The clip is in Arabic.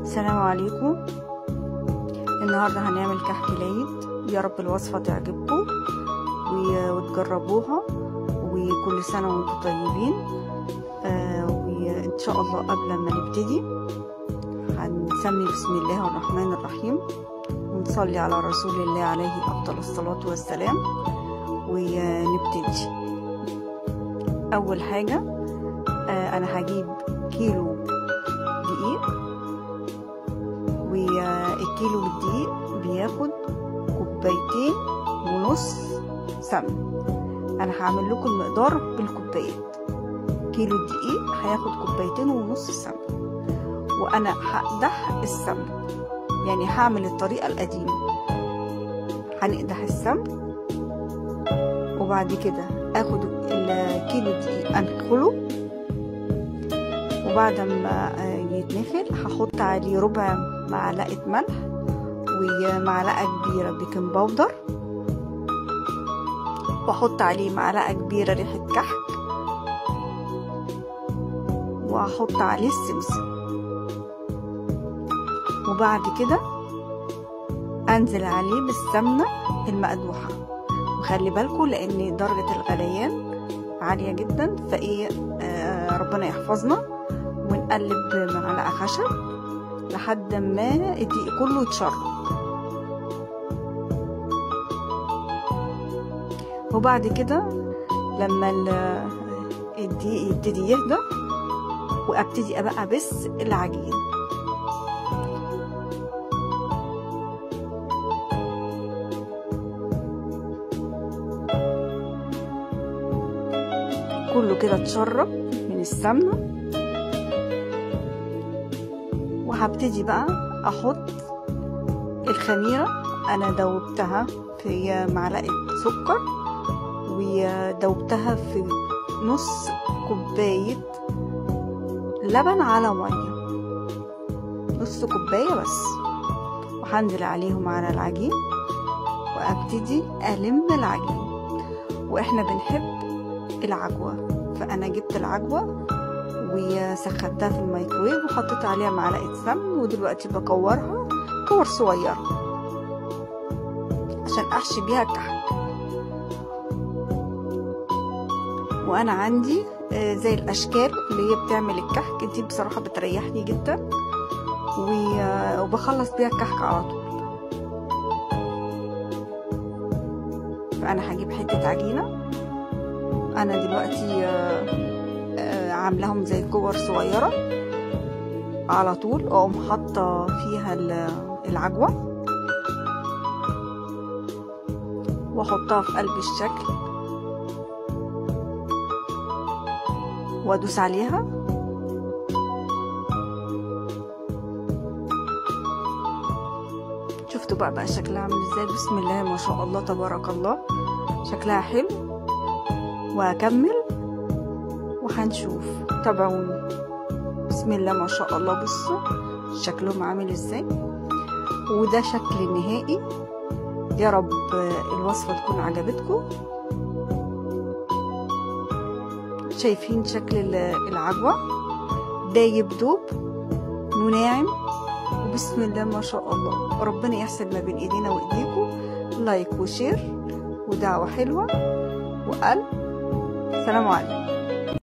السلام عليكم. النهارده هنعمل كحك العيد. يا رب الوصفه تعجبكم وتجربوها، وكل سنه وانتم طيبين. وان شاء الله قبل ما نبتدي هنسمي بسم الله الرحمن الرحيم ونصلي على رسول الله عليه افضل الصلاه والسلام ونبتدي. اول حاجه انا هجيب كيلو دقيق، والكيلو الدقيق بياخد 2.5 كوباية سمن. انا هعمل لكم المقدار بالكوبايات. كيلو الدقيق هياخد 2.5 سمن، وانا هقدح السمن، يعني هعمل الطريقة القديمة. هنقدح السمن وبعد كده اخد الكيلو الدقيق انخله، وبعد ما يتنخل هحط عليه ربع معلقة ملح ومعلقة كبيرة بيكنج باودر، واحط عليه معلقة كبيرة ريحة كحك، واحط عليه السمسم، وبعد كده انزل عليه بالسمنة المقدوحة. وخلي بالكم لان درجة الغليان عالية جدا، فايه ربنا يحفظنا. ونقلب معلقة خشب لحد ما الدقيق كله يتشرب. وبعد كده لما الدقيق يبتدي يهدى وابتدي بقى ابس العجين. كله كده اتشرب من السمنة، وهبتدي بقى احط الخميرة. انا دوبتها في معلقة سكر، ودوبتها في نص كوباية لبن على مية، نص كوباية بس. وهنزل عليهم على العجين وابتدي الم العجين. واحنا بنحب العجوة، فانا جبت العجوة وسخنتها في الميكرويف وحطيت عليها معلقة سمن، ودلوقتي بكورها كور صغيرة عشان احشي بيها الكحك. وانا عندي زي الاشكال اللي هي بتعمل الكحك دي، بصراحة بتريحني جدا وبخلص بيها الكحك على طول. فانا هجيب حتة عجينة. انا دلوقتي عاملاهم زي كور صغيرة على طول، اقوم حاطة فيها العجوة واحطها في قلب الشكل وادوس عليها. شفتوا بقى شكلها عامل ازاي؟ بسم الله ما شاء الله تبارك الله، شكلها حلو. وهكمل وهنشوف، تابعوني. بسم الله ما شاء الله، بصوا شكلهم عامل ازاي. وده شكل النهائي. يا رب الوصفة تكون عجبتكم. شايفين شكل العجوة دايب دوب وناعم، وبسم الله ما شاء الله. ربنا يحسن ما بين ايدينا وايديكم. لايك وشير ودعوة حلوة وقلب. سلام عليكم.